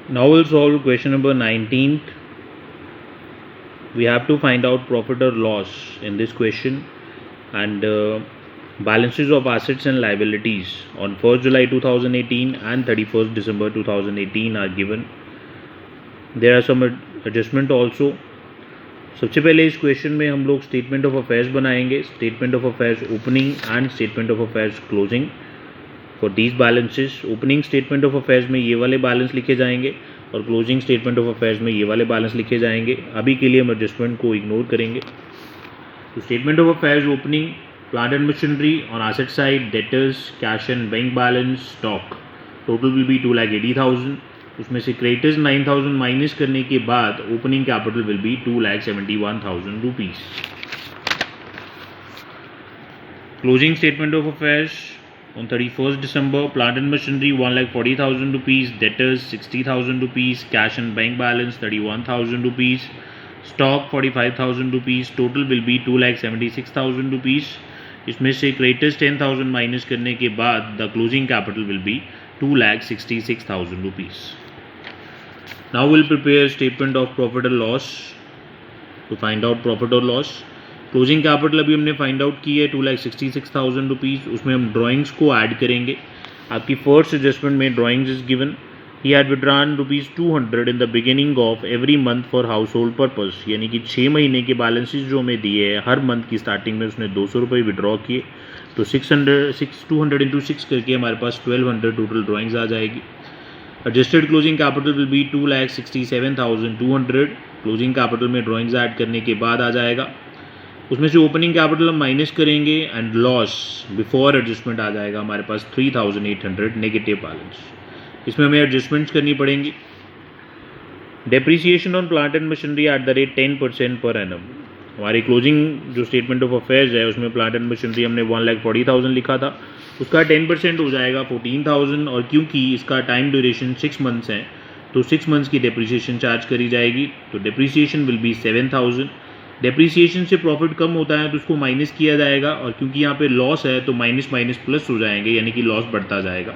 Now we'll solve question number 19th. We have to find out profit or loss in this question, and balances of assets and liabilities on 1st July 2018 and 31st December 2018 are given. There are some adjustment also. सबसे पहले इस question में हम लोग statement of affairs बनाएंगे, statement of affairs opening and statement of affairs closing for these balances. Opening statement of affairs में ये वाले बैलेंस लिखे जाएंगे और क्लोजिंग स्टेटमेंट ऑफ अफेयर्स में ये वाले बैलेंस लिखे जाएंगे. अभी के लिए हम एडजस्टमेंट को इग्नोर करेंगे. तो statement of affairs opening, plant and machinery on asset side, debtors, cash and bank balance, stock. Total will be 2,80,000. उसमें से क्रेडिटर्स 9,000 माइनस करने के बाद opening capital will B 2,71,000 rupees. Closing statement of affairs on 31st December, plant and machinery 1,40,000 rupees, debtors 60,000 rupees, cash and bank balance 31,000 rupees, stock 45,000 rupees. Total will be 2,76,000 rupees. इसमें से creditors 10,000 minus करने के बाद the closing capital will be 2,66,000 rupees. Now we'll prepare statement of profit or loss to find out profit or loss. Closing capital अभी हमने find out की है 2,66,000 rupees. उसमें हम ड्राइंग्स को ऐड करेंगे. आपकी फर्स्ट एडजस्टमेंट में drawings is given. He had withdrawn ₹200 in the beginning of every month for house hold purpose. यानी कि 6 महीने के बैलेंसेस जो हमें दिए हैं, हर मंथ की स्टार्टिंग में उसने ₹200 विड्रॉ किए. तो 200 इंटू 6 करके हमारे पास 1,200 टोटल ड्राइंग्स आ जाएगी. Adjusted closing capital will B 2,67,200. Closing capital में ड्राइंग्स ऐड करने के बाद आ जाएगा. उसमें से ओपनिंग कैपिटल हम माइनस करेंगे एंड लॉस बिफोर एडजस्टमेंट आ जाएगा हमारे पास 3,800 नेगेटिव बैलेंस. इसमें हमें एडजस्टमेंट्स करनी पड़ेंगी. Depreciation on plant and machinery at the rate 10% per annum. हमारी क्लोजिंग जो स्टेटमेंट ऑफ अफेयर्स है उसमें प्लांट एंड मशीनरी हमने 1,40,000 लिखा था, उसका 10% हो जाएगा 14,000. और क्योंकि इसका टाइम ड्यूरेशन 6 मंथ्स है तो 6 मंथ्स की डेप्रिसिएशन चार्ज करी जाएगी. तो डेप्रिसिएशन विल बी 7,000. डेप्रिसिएशन से प्रॉफिट कम होता है तो उसको माइनस किया जाएगा, और क्योंकि यहाँ पे लॉस है तो माइनस माइनस प्लस हो जाएंगे, यानी कि लॉस बढ़ता जाएगा.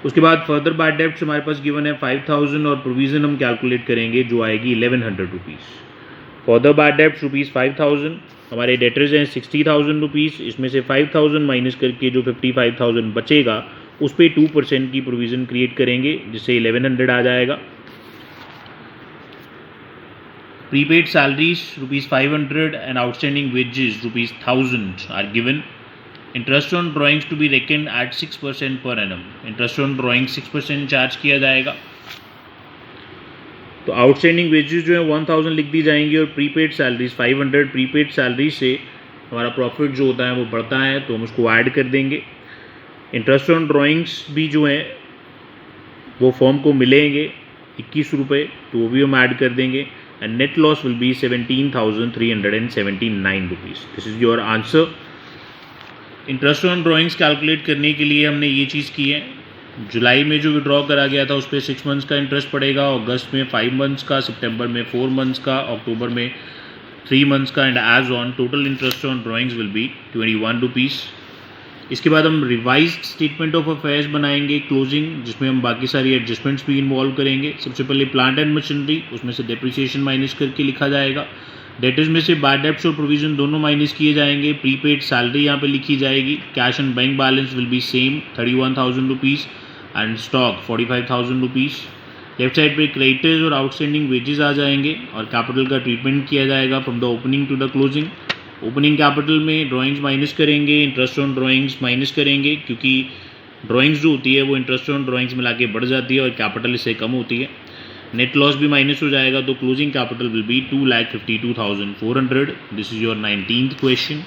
उसके बाद फर्दर बैड डेब्ट्स हमारे पास गिवन है 5,000 और प्रोविजन हम कैलकुलेट करेंगे जो आएगी 1,100 रुपीज़. Further bad debts ₹5,000. हमारे डेटर्स हैं 60,000 रुपीज़. इसमें से 5,000 माइनस करके जो 55,000 बचेगा उस पर 2% की प्रोविज़न क्रिएट करेंगे जिससे 1,100 आ जाएगा. Prepaid salaries ₹500 and outstanding wages ₹1,000 are given. Interest on drawings to be reckoned at 6% per annum. Interest on drawings 6% charge किया जाएगा. तो आउटस्टैंडिंग वेजेस जो है 1,000 लिख दी जाएंगी और प्रीपेड सैलरीज 500. प्रीपेड सैलरी से हमारा प्रॉफिट जो होता है वो बढ़ता है तो हम उसको ऐड कर देंगे. इंटरेस्ट ऑन ड्राइंग्स भी जो है वो फॉर्म को मिलेंगे ₹21 तो वो भी हम ऐड कर देंगे. And net loss will be 17,379 rupees. This is your answer. Interest on drawings calculate करने के लिए हमने ये चीज़ की है. जुलाई में जो विड्रॉ करा गया था उस पर 6 मंथ्स का इंटरेस्ट पड़ेगा, अगस्त में 5 मंथ्स का, सितंबर में 4 मंथ्स का, अक्टूबर में 3 मंथ्स का, and as on. Total interest on drawings will be 21 rupees. इसके बाद हम रिवाइज्ड स्टेटमेंट ऑफ अफेयर्स बनाएंगे क्लोजिंग, जिसमें हम बाकी सारी एडजस्टमेंट्स भी इन्वॉल्व करेंगे. सबसे पहले प्लांट एंड मशीनरी, उसमें से डेप्रिसिएशन माइनस करके लिखा जाएगा. डेटर्स में से बैड डेब्ट्स और प्रोविजन दोनों माइनस किए जाएंगे. प्रीपेड सैलरी यहाँ पे लिखी जाएगी. Cash and bank balance will be same 31,000 rupees and stock 45,000 rupees. Left side पे क्रेडिटर्स और आउटस्टैंडिंग वेजेस आ जाएंगे और कैपिटल का ट्रीटमेंट किया जाएगा from the opening to the closing. Opening capital में ड्राइंग्स माइनस करेंगे, इंटरेस्ट ऑन ड्राइंग्स माइनस करेंगे, क्योंकि ड्राइंग्स जो होती है वो इंटरेस्ट ऑन ड्राइंग्स मिला के बढ़ जाती है और कैपिटल इससे कम होती है. नेट लॉस भी माइनस हो जाएगा तो closing capital will be 2,52,400. This is your 19th question.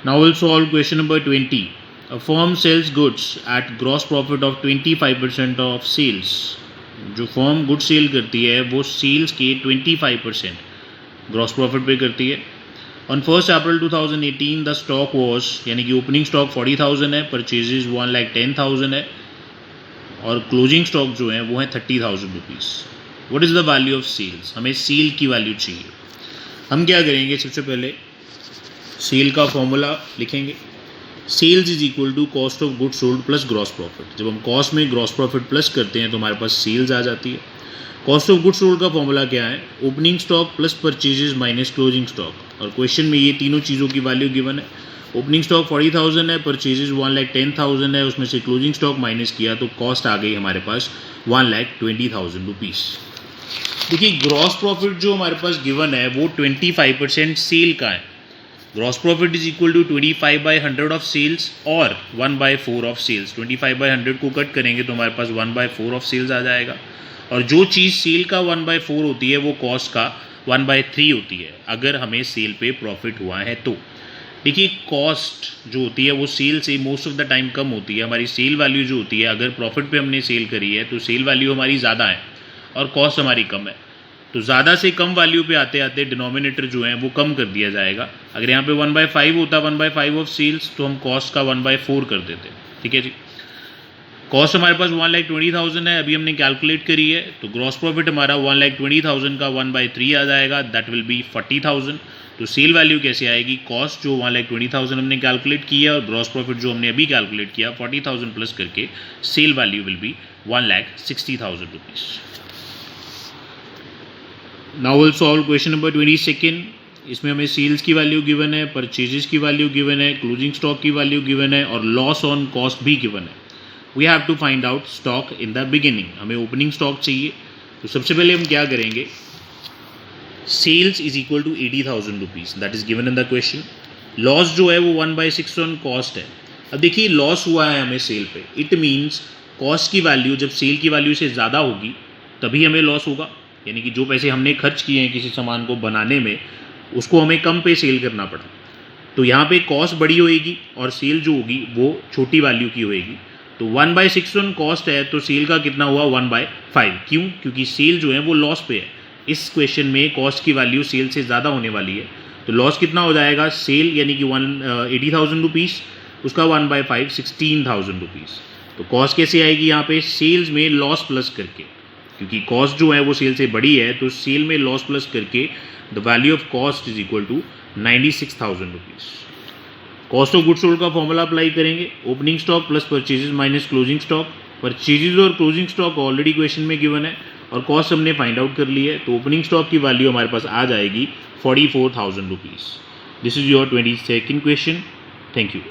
Now will solve question number 20. A firm sells goods at gross profit of 25% of sales. जो फर्म गुड सेल करती है वो सेल्स के 25% gross profit पे करती है. On 1st April 2018 the stock was, यानी कि ओपनिंग स्टॉक 40,000 है, परचेजेज 1,10,000 है और क्लोजिंग स्टॉक जो है वो है 30,000 rupees. What is the value of sales? हमें सेल की वैल्यू चाहिए. हम क्या करेंगे, सबसे पहले सेल का फॉर्मूला लिखेंगे. Sales is equal to cost of goods sold plus gross profit. जब हम कॉस्ट में ग्रॉस प्रॉफिट प्लस करते हैं तो हमारे पास सेल्स आ जाती है। कॉस्ट ऑफ गुड्स सोल्ड का फॉर्मूला क्या है? Opening stock plus purchases minus closing stock. और क्वेश्चन में ये तीनों चीज़ों की वैल्यू गिवन है। ओपनिंग स्टॉक 40,000 है, परचेजेस 1,10,000 है, उसमें से क्लोजिंग स्टॉक माइनस किया तो कॉस्ट आ गई हमारे पास 1,20,000 रुपीज़। देखिए ग्रॉस प्रॉफिट जो हमारे पास गिवन है वो 25% सेल का है। Gross profit is equal to 25/100 of sales और 1/4 ऑफ सेल्स। 25/100 को कट करेंगे तो हमारे पास 1/4 ऑफ सेल्स आ जाएगा। और जो चीज़ सेल का 1/4 होती है वो कॉस्ट का 1/3 होती है अगर हमें सेल पे प्रॉफिट हुआ है तो। देखिए कॉस्ट जो होती है वो सेल से मोस्ट ऑफ द टाइम कम होती है। हमारी सेल वैल्यू जो होती है, अगर प्रॉफिट पे हमने सेल करी है तो सेल वैल्यू हमारी ज़्यादा है और कॉस्ट हमारी कम है। तो ज़्यादा से कम वैल्यू पे आते आते डिनोमिनेटर जो है वो कम कर दिया जाएगा। अगर यहाँ पे 1/5 होता 1/5 ऑफ सेल्स तो हम कॉस्ट का 1/4 कर देते। ठीक है जी। कॉस्ट हमारे पास 1,20,000 है, अभी हमने कैलकुलेट करी है। तो ग्रॉस प्रॉफिट हमारा 1,20,000 का 1/3 आ जाएगा, दैट विल बी 40,000। तो सेल वैल्यू कैसे आएगी? कॉस्ट जो 1,20,000 हमने कैलकुलेट की है और ग्रॉस प्रॉफिट जो हमने अभी कैलकुलेट किया 40,000 प्लस करके sale value will be 1,60,000 rupees. Now will solve question number 22। इसमें हमें सेल्स की वैल्यू गिवन है, परचेजेस की वैल्यू गिवन है, क्लोजिंग स्टॉक की वैल्यू गिवन है और लॉस ऑन कॉस्ट भी गिवन है। We have to find out stock in the beginning. हमें ओपनिंग स्टॉक चाहिए। तो सबसे पहले हम क्या करेंगे? Sales is equal to 80,000 rupees, that is given in the question. Loss जो है वो 1/6 ऑन कॉस्ट है। अब देखिए लॉस हुआ है हमें सेल पे, इट मीन्स कॉस्ट की वैल्यू जब सेल की वैल्यू से ज़्यादा होगी तभी हमें लॉस होगा। यानी कि जो पैसे हमने खर्च किए हैं किसी सामान को बनाने में उसको हमें कम पे सेल करना पड़ा। तो यहाँ पे कॉस्ट बड़ी होएगी और सेल जो होगी वो छोटी वैल्यू की होएगी। तो 1/6 ऑन कॉस्ट है तो सेल का कितना हुआ? 1/5। क्यों? क्योंकि सेल जो है वो लॉस पे है। इस क्वेश्चन में कॉस्ट की वैल्यू सेल से ज़्यादा होने वाली है। तो लॉस कितना हो जाएगा? सेल यानी कि 80,000 रुपीज़, उसका 1/5 16,000 रुपीज़। तो कॉस्ट कैसे आएगी यहाँ पे? सेल्स में लॉस प्लस करके, क्योंकि कॉस्ट जो है वो सेल से बड़ी है तो सेल में लॉस प्लस करके the value of cost is equal to 96,000 rupees. Cost of goods sold का फॉर्मूला अप्लाई करेंगे। Opening stock plus purchases minus closing stock. Purchases और क्लोजिंग स्टॉक ऑलरेडी क्वेश्चन में गिवन है और कॉस्ट हमने find out कर ली है। तो ओपनिंग स्टॉक की वैल्यू हमारे पास आ जाएगी 44,000 rupees. This is your 22nd question. Thank you.